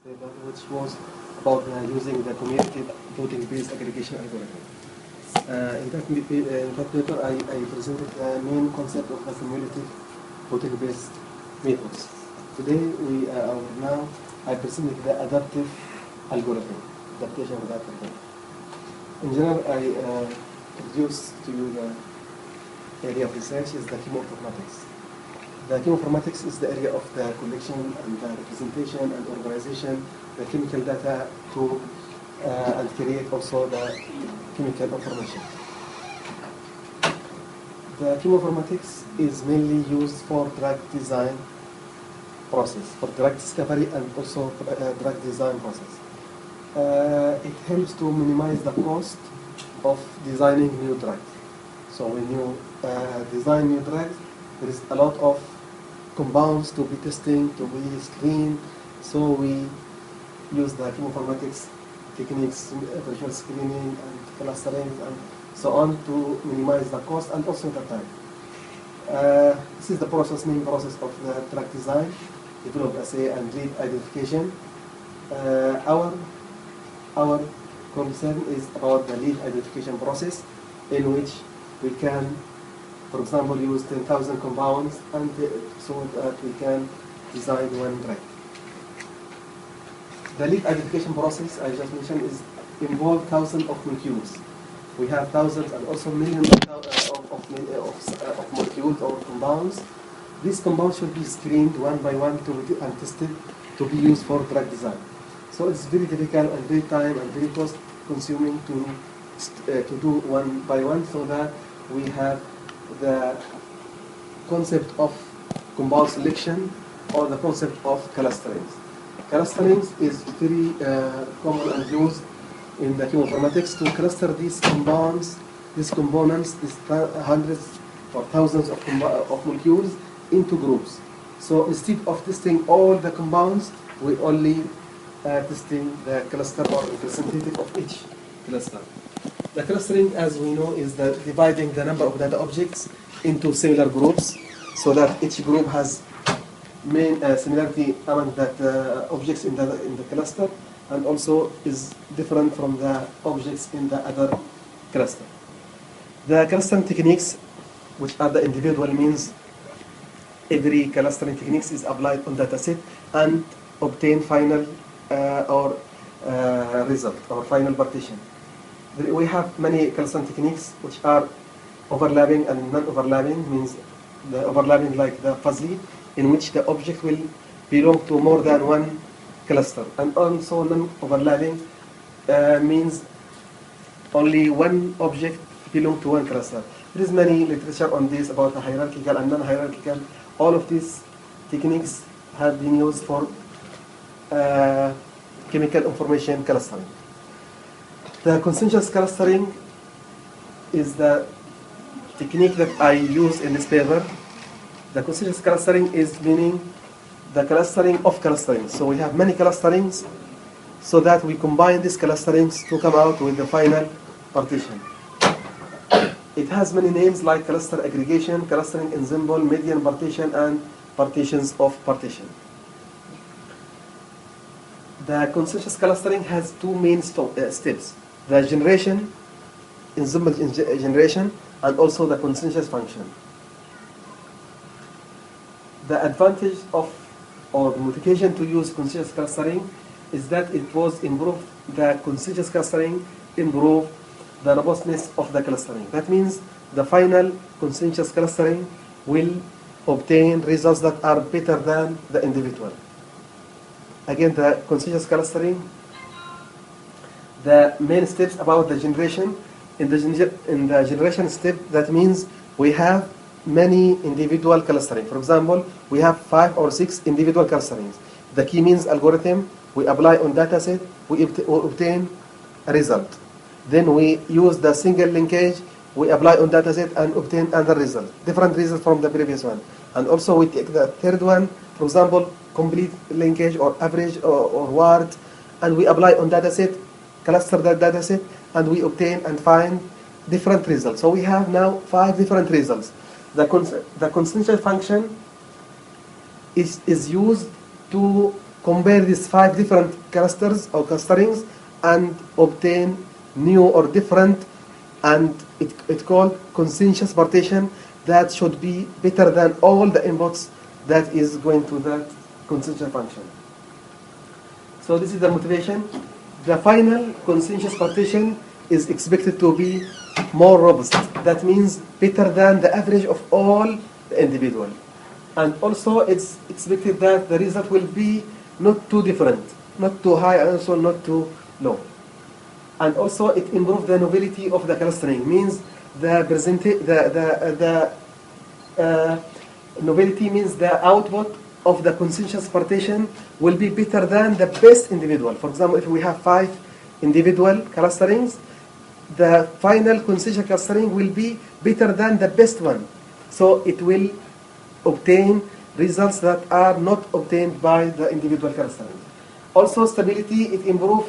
paper, which was about using the cumulative voting-based aggregation algorithm. In that paper, I presented the main concept of the cumulative voting-based methods. Today, now I presented the adaptive algorithm, adaptation of that algorithm. In general, I introduce to you the area of research is the chemoinformatics. The chemoinformatics is the area of the collection and the representation and organization, the chemical data to and create also the chemical information. The chemoinformatics is mainly used for drug design process, for drug discovery and also drug design process. It helps to minimize the cost of designing new drugs. So when you design new drugs, there is a lot of compounds to be testing, to be screened. So we use the chemoinformatics techniques, virtual screening and clustering and so on to minimize the cost and also the time. This is the main process of the drug design, develop assay and lead identification. Our concern is about the lead identification process, in which we can, for example, use 10,000 compounds and so that we can design one drug. The lead identification process I just mentioned involves thousands of molecules. We have thousands and also millions of molecules or compounds. These compounds should be screened one by one and tested to be used for drug design. So it's very difficult and very time and very cost consuming to do one by one, so that we have the concept of compound selection or the concept of clustering. Clustering is very common and used in the chemoinformatics to cluster these compounds, these components, these hundreds or thousands of molecules into groups. So instead of testing all the compounds, we only testing the cluster or representative of each cluster. The clustering, as we know, is dividing the number of data objects into similar groups, so that each group has main similarity among that objects in the cluster, and also is different from the objects in the other cluster. The clustering techniques, which are the individual means, every clustering techniques is applied on data set and obtain final result or final partition. We have many clustering techniques which are overlapping and non-overlapping, means the overlapping like the fuzzy, in which the object will belong to more than one cluster, and also non-overlapping means only one object belong to one cluster. There is many literature on this about the hierarchical and non-hierarchical. All of these techniques have been used for chemical information clustering. The consensus clustering is the technique that I use in this paper. The consensus clustering is meaning the clustering of clustering. So we have many clusterings, so that we combine these clusterings to come out with the final partition. It has many names like cluster aggregation, clustering ensemble, median partition, and partitions of partition. The consensus clustering has two main steps: the generation, ensemble generation, and also the consensus function. The advantage of or motivation to use consensus clustering is that it was improve the consensus clustering, improve the robustness of the clustering. That means the final consensus clustering will obtain results that are better than the individual. Again, the consensus clustering, the main steps about the generation. In the generation step, that means we have many individual clustering. For example, we have 5 or 6 individual clusterings. The key means algorithm, we apply on dataset, we obtain a result. Then we use the single linkage, we apply on dataset and obtain another result, different result from the previous one. And also we take the third one, for example, complete linkage or average or word, and we apply on dataset, cluster that dataset, and we obtain and find different results. So we have now 5 different results. The consensus function is used to compare these 5 different clusters or clusterings and obtain new or different, and it's called consensus partition that should be better than all the inputs that is going to that consensus function. So this is the motivation. The final consensus partition is expected to be more robust. That means better than the average of all the individual. And also it's expected that the result will be not too different, not too high and also not too low. And also it improves the novelty of the clustering, means the novelty means the output of the consensus partition will be better than the best individual. For example, if we have 5 individual clusterings, the final consensus clustering will be better than the best one. So it will obtain results that are not obtained by the individual clustering. Also stability, it improves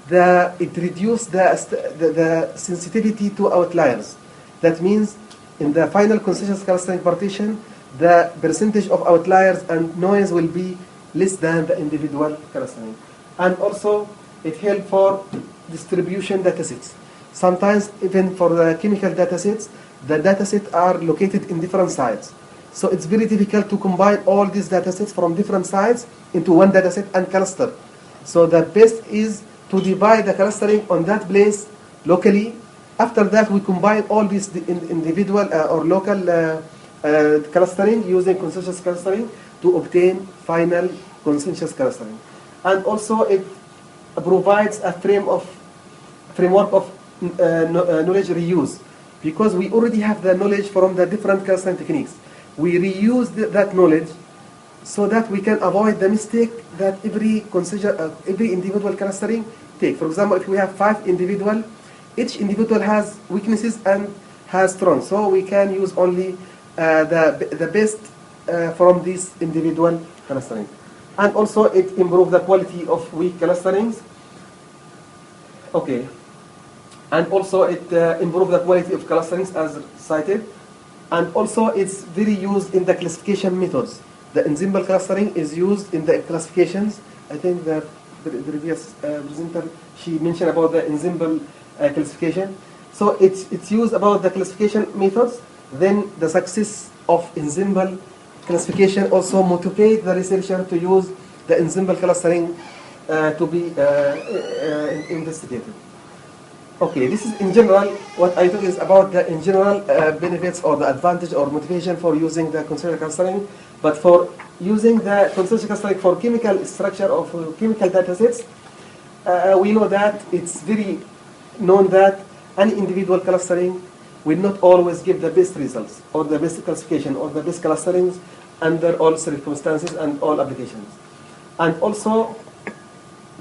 it reduces the sensitivity to outliers. That means in the final consensus clustering partition, the percentage of outliers and noise will be less than the individual clustering. And also it helps for distribution datasets. Sometimes even for the chemical datasets, the datasets are located in different sites. So it's very difficult to combine all these datasets from different sites into one dataset and cluster. So the best is to divide the clustering on that place locally. After that, we combine all these individual or local clustering using consensus clustering to obtain final consensus clustering. And also it provides a framework of knowledge reuse, because we already have the knowledge from the different clustering techniques. We reuse that knowledge so that we can avoid the mistake that every individual clustering take. For example, if we have 5 individual, each individual has weaknesses and has strengths. So we can use only the best from this individual clustering. And also it improves the quality of weak clusterings. Okay. And also it improves the quality of clusterings as cited. And also it's very used in the classification methods. The ensemble clustering is used in the classifications. I think the previous presenter, she mentioned about the ensemble classification. So it's used about the classification methods. Then the success of ensemble classification also motivate the researcher to use the ensemble clustering to be investigated. Okay, this is in general, what I talk is about the in general benefits or the advantage or motivation for using the consensus clustering. But for using the consensus clustering for chemical structure of chemical datasets, we know that it's very known that any individual clustering will not always give the best results or the best classification or the best clusterings under all circumstances and all applications. And also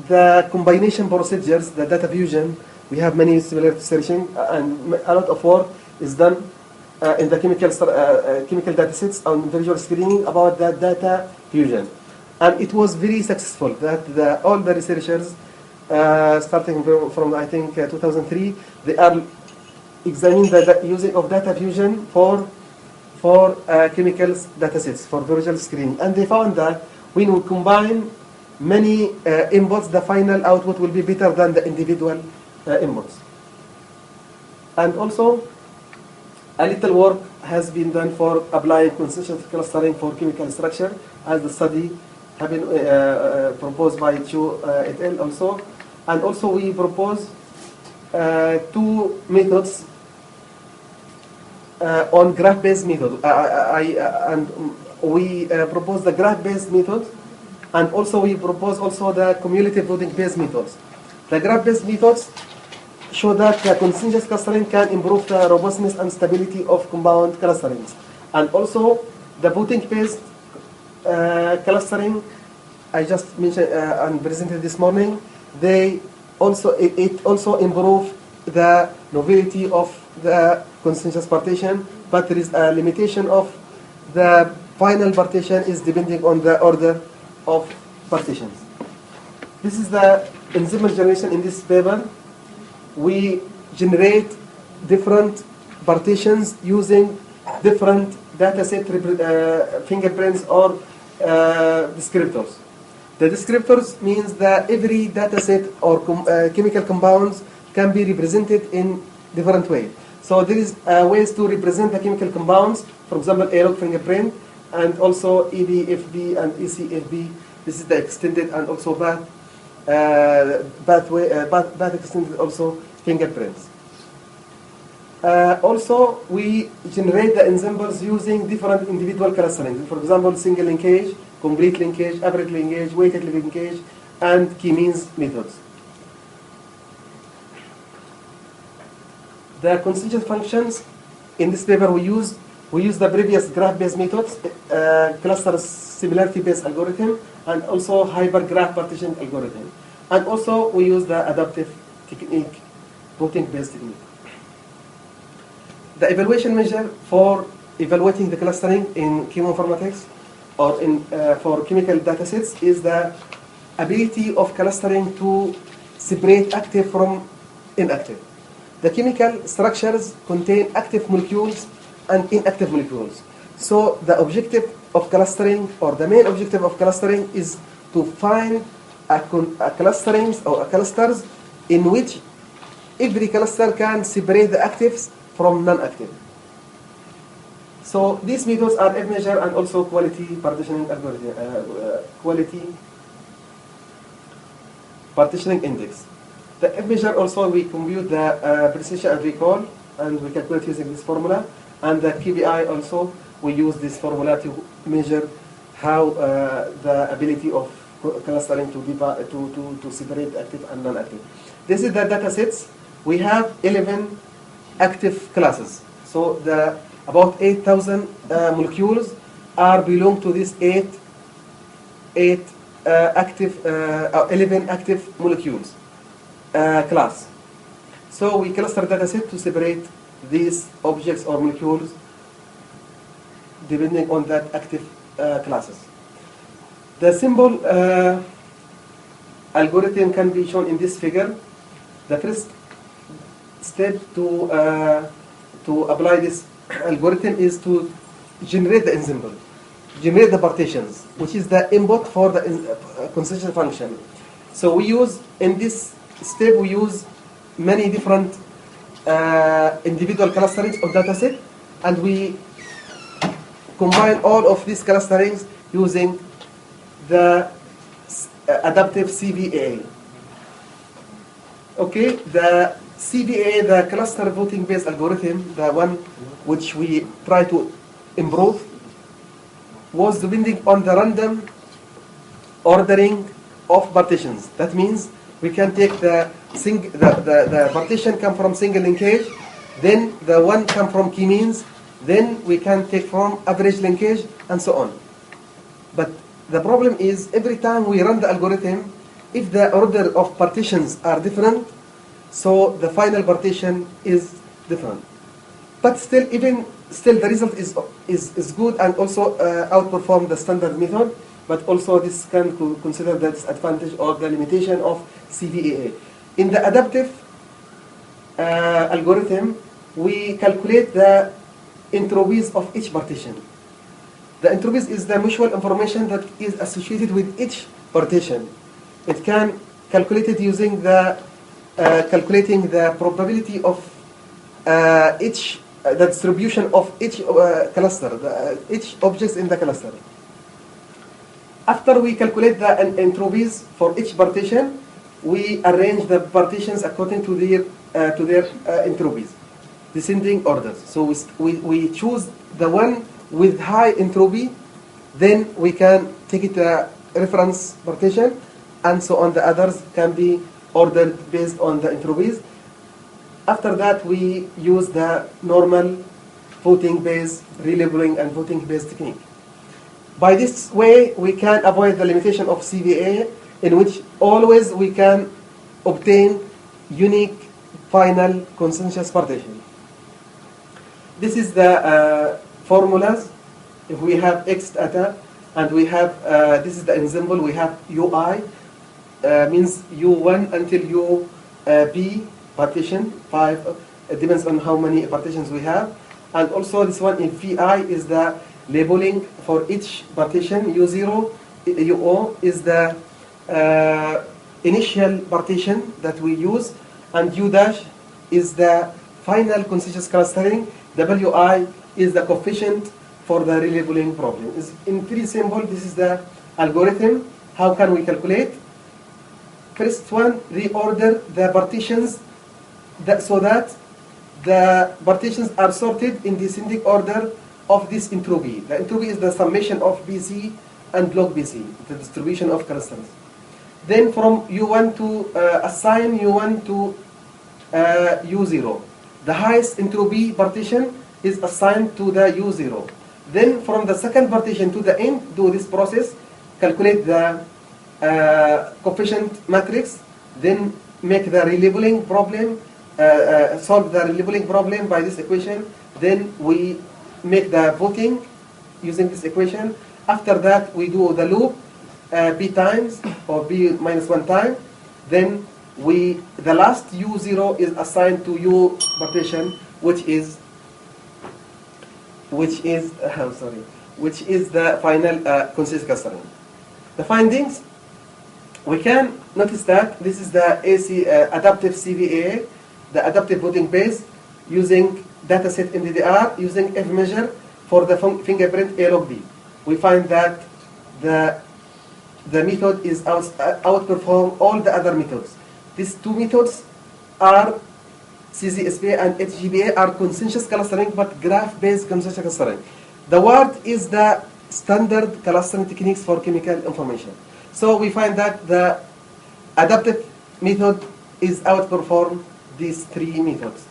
the combination procedures, the data fusion, we have many similar searching and a lot of work is done in the chemical datasets on visual screening about that data fusion. And it was very successful that all the researchers starting from I think 2003, they are examining the using of data fusion for chemical datasets for visual screening. And they found that when we combine many inputs, the final output will be better than the individual inputs. And also, a little work has been done for applying consensus clustering for chemical structure, as the study have been proposed by Chu et al. Also. And also we propose 2 methods on graph-based method. And we propose the graph-based method, and also we propose also the cumulative voting-based methods. The graph-based methods show that the consensus clustering can improve the robustness and stability of compound clusterings. And also the voting-based clustering, I just mentioned and presented this morning, it also improve the novelty of the consensus partition, but there is a limitation of the final partition is depending on the order of partitions. This is the ensemble generation in this paper. We generate different partitions using different dataset fingerprints or descriptors. The descriptors means that every data set or chemical compounds can be represented in different ways. So there is ways to represent the chemical compounds, for example, A-log fingerprint, and also EBFB and ECFB. This is the extended and also path extended also fingerprints. Also, we generate the ensembles using different individual clusterings. For example, single linkage, complete linkage, average linkage, weighted linkage, and k-means methods. The consensus functions in this paper we use the previous graph-based methods, cluster similarity-based algorithm, and also hypergraph partition algorithm. And also we use the adaptive technique, voting-based technique. The evaluation measure for evaluating the clustering in chemoinformatics or for chemical datasets is the ability of clustering to separate active from inactive. The chemical structures contain active molecules and inactive molecules. So the objective of clustering, or the main objective of clustering, is to find a clusterings or a clusters in which every cluster can separate the actives from non-active. So these methods are F measure and also quality partitioning algorithm, quality partitioning index. The F measure also we compute the precision and recall, and we calculate using this formula. And the KPI also we use this formula to measure how the ability of clustering to separate active and non-active. This is the data sets. We have 11 active classes. So the about 8,000 molecules belong to this 11 active molecules class. So we cluster data set to separate these objects or molecules depending on that active classes. The simple algorithm can be shown in this figure. The first step to apply this algorithm is to generate the ensemble, generate the partitions, which is the input for the consensus function. So we use, in this step, we use many different individual clusterings of dataset, and we combine all of these clusterings using the adaptive CVA. Okay, the CVA, the cluster voting based algorithm, the one which we try to improve, was depending on the random ordering of partitions. That means we can take the partition come from single linkage, then the one come from k-means, then we can take from average linkage, and so on. But the problem is, every time we run the algorithm, if the order of partitions are different, so the final partition is different. But still, the result is good and also outperform the standard method. But also this can consider the disadvantage or the limitation of CVAA. In the adaptive algorithm, we calculate the entropies of each partition. The entropies is the mutual information that is associated with each partition. It can calculate it using the calculating the probability of each the distribution of each cluster, each object in the cluster. After we calculate the entropies for each partition, we arrange the partitions according to their entropies, descending orders. So we choose the one with high entropy, then we can take it a reference partition, and so on. The others can be ordered based on the entropies. After that, we use the normal voting-based relabeling and voting-based technique. By this way, we can avoid the limitation of CVA, in which always we can obtain unique final consensus partition. This is the formulas. If we have X data, and we have, this is the ensemble, we have UI, means U1 until UP partition, 5, it depends on how many partitions we have. And also this one in VI is the labeling for each partition, U0 UO is the initial partition that we use, and U dash is the final consensus clustering. WI is the coefficient for the relabeling problem. Is in very simple. This is the algorithm. How can we calculate? First one, reorder the partitions so that the partitions are sorted in descending order of this entropy. The entropy is the summation of BC and log BC, the distribution of clusters. Then from U1 to assign U1 to U0. The highest entropy partition is assigned to the U0. Then from the second partition to the end, do this process, calculate the coefficient matrix, then make the relabeling problem, solve the relabeling problem by this equation. Then we make the voting using this equation. After that, we do the loop b times or b minus 1 time. Then the last U0 is assigned to U partition, which is the final consensus clustering. The findings, we can notice that this is the AC adaptive CVA, the adaptive voting base, using dataset NDDR, using F measure for the fingerprint A log D. We find that the method is outperform all the other methods. These two methods are CZSPA and HGBA are consensus clustering, but graph-based consensus clustering. The word is the standard clustering techniques for chemical information. So we find that the adaptive method is outperform these three methods.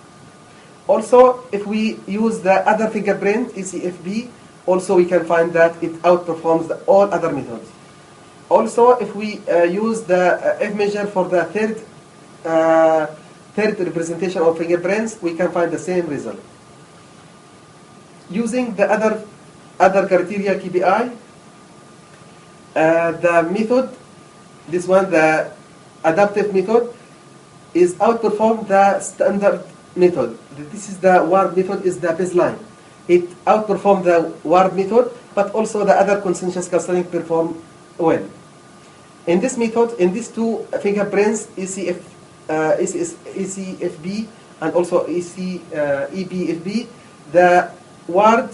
Also, if we use the other fingerprint, ECFB, also we can find that it outperforms all other methods. Also, if we use the F measure for the third representation of fingerprints, we can find the same result. Using the other criteria KPI, the method, this one, the adaptive method, is outperform the standard method. This is the WARD method is the baseline. It outperformed the WARD method, but also the other consensus clustering perform well. In this method, in these two fingerprints, ECFB and also EBFB, the WARD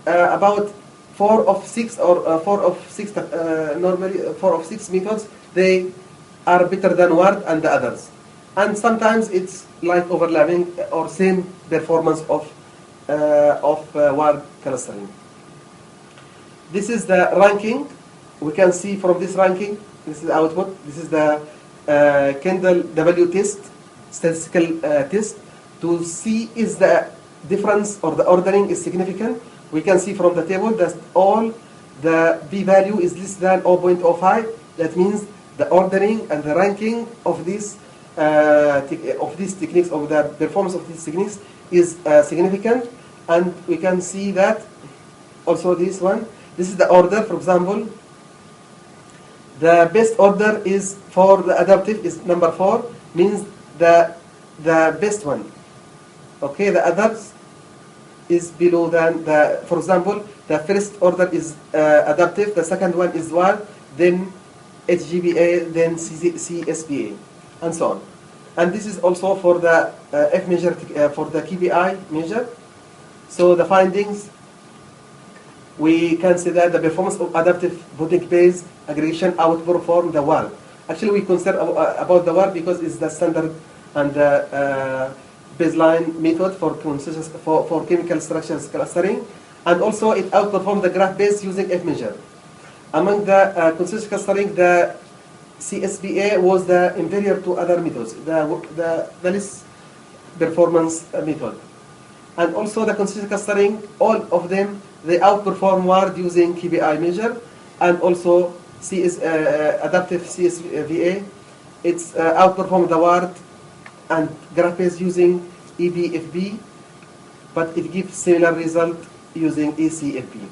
about 4 of 6 methods, they are better than WARD and the others. And sometimes it's like overlapping or same performance of WARD clustering. This is the ranking. We can see from this ranking, this is the output. This is the Kendall W test, statistical test, to see is the difference or the ordering is significant. We can see from the table that all the p-value is less than 0.05. That means the ordering and the ranking of these techniques, of the performance of these techniques is significant. And we can see that also this one. This is the order, for example. The best order is for the adaptive is number 4, means the best one. Okay, the others is below than the, for example, the first order is adaptive, the second one is WARD, then HGBA, then CSPA, and so on. And this is also for the F measure, for the KPI measure. So the findings, we can say that the performance of adaptive voting-based aggregation outperform the WARD. Actually, we concern about the WARD because it's the standard and the baseline method for consensus for chemical structures clustering, and also it outperformed the graph-based using F measure. Among the consensus clustering, the CSPA was the inferior to other methods, the least performance method. And also the consensus clustering, all of them, they outperform WARD using KPI measure, and also adaptive CSVA, it's outperformed the WARD and graph-based using EBFB, but it gives similar result using ECFB.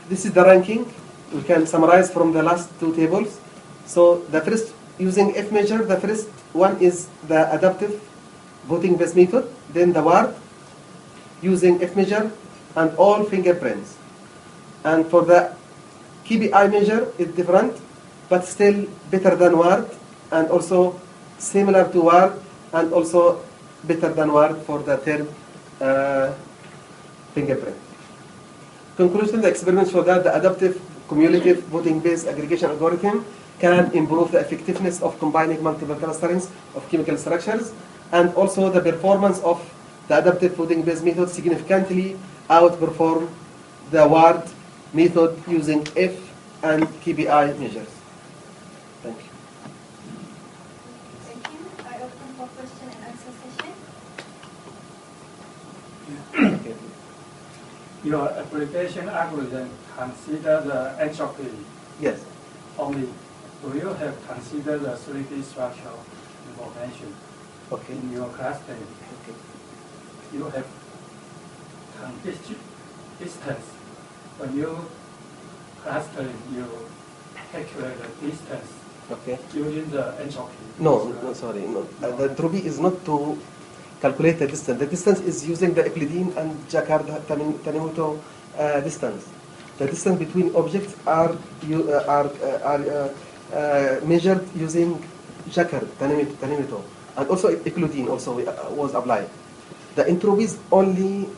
This is the ranking. We can summarize from the last two tables. So the first, using F measure, the first one is the adaptive voting-based method, then the WARD using F measure and all fingerprints. And for the KPI measure is different, but still better than WARD, and also similar to WARD, and also better than WARD for the third fingerprint. Conclusion, the experiment showed that the adaptive cumulative voting-based aggregation algorithm can improve the effectiveness of combining multiple clusterings of chemical structures, and also the performance of the adaptive voting-based method significantly outperform the WARD method using F and KPI measures. Thank you. Thank you. I open for question and answer session. Okay. Your application algorithm consider the entropy Yes. only. Do you have considered the 3D structure information Okay. in your clustering? Okay. You have distance. When you clustering, you calculate the distance Okay. using the entropy. No, sorry. No. The entropy is not to calculate the distance. The distance is using the Euclidean and Jacquard-Tanimoto distance. The distance between objects are measured using Jacquard-Tanimoto, and also Euclidean also was applied. The entropy is only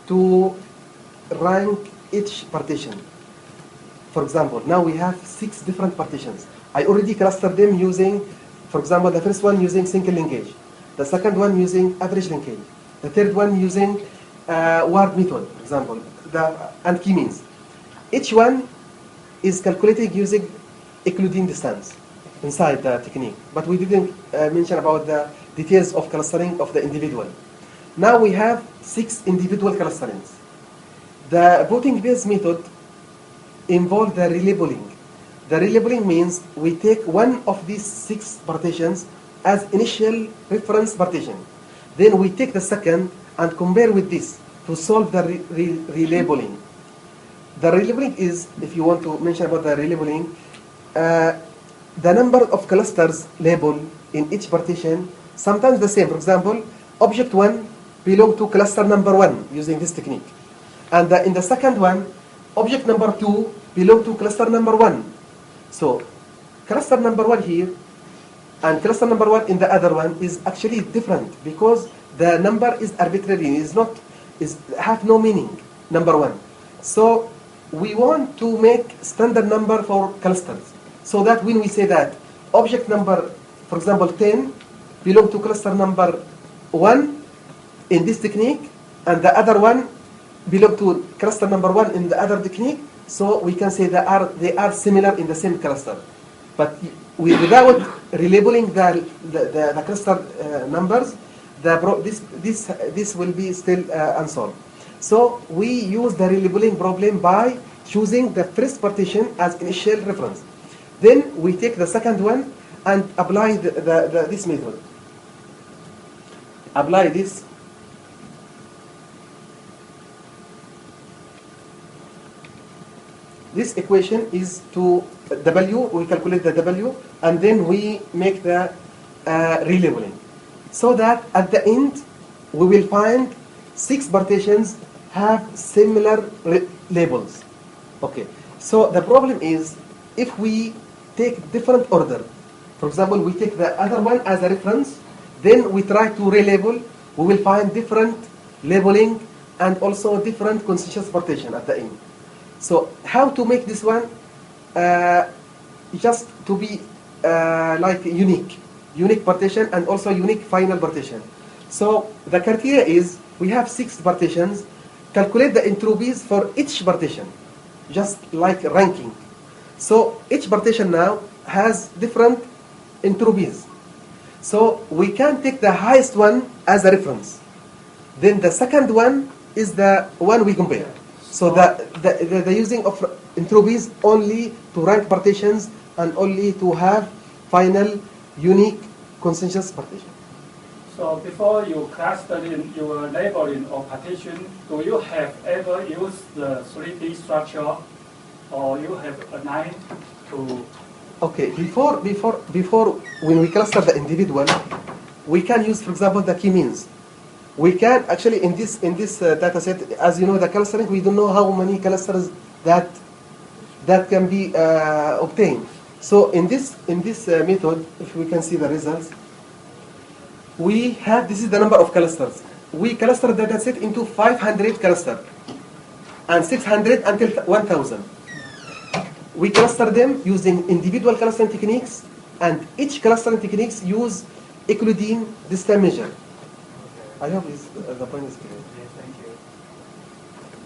to rank each partition. For example, now we have 6 different partitions. I already clustered them using, for example, the first one using single linkage, the second one using average linkage, the third one using WARD method, for example, and key means. Each one is calculated using Euclidean distance inside the technique, but we didn't mention about the details of clustering of the individual. Now we have 6 individual clusterings. The voting-based method involves the relabeling. The relabeling means we take one of these 6 partitions as initial reference partition. Then we take the second and compare with this to solve the relabeling. The relabeling is, if you want to mention about the relabeling, the number of clusters labeled in each partition, sometimes the same. For example, object 1 belongs to cluster number 1 using this technique. And in the second one, object number 2 belongs to cluster number 1. So, cluster number 1 here and cluster number 1 in the other one is actually different because the number is arbitrary, have no meaning, number 1. So, we want to make standard number for clusters. So that when we say that object number, for example, 10 belong to cluster number 1 in this technique, and the other one belong to cluster number 1 in the other technique, so we can say they are similar in the same cluster. But without relabeling the cluster numbers, this will be still unsolved. So we use the relabeling problem by choosing the first partition as initial reference. Then we take the second one and apply this method. Apply this. This equation is to W, we calculate the W, and then we make the relabeling. So that at the end, we will find 6 partitions have similar labels. Okay, so the problem is, if we take different order, for example, we take the other one as a reference, then we try to relabel, we will find different labeling and also different consensus partition at the end. So how to make this one just to be like unique partition and also unique final partition. So the criteria is we have 6 partitions, calculate the entropies for each partition, just like ranking. So each partition now has different entropies. So we can take the highest one as a reference. Then the second one is the one we compare. So the using of entropies only to rank partitions and only to have final unique consensus partition. So before you cluster in your labeling of partition, do you have ever used the 3D structure, or you have a line to? Okay, before when we cluster the individual, we can use, for example, the key means. We can actually in this data set, as you know, the clustering, we don't know how many clusters that that can be obtained. So in this method, if we can see the results, we have, this is the number of clusters. We cluster the dataset into 500 clusters and 600 until 1000. We cluster them using individual clustering techniques, and each clustering techniques use Euclidean distance measure. I hope the point is clear. Yes, thank you.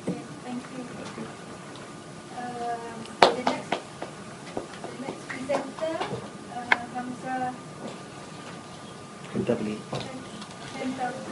Yes, thank you. The next presenter, Hamza Cantabile. Cantabile.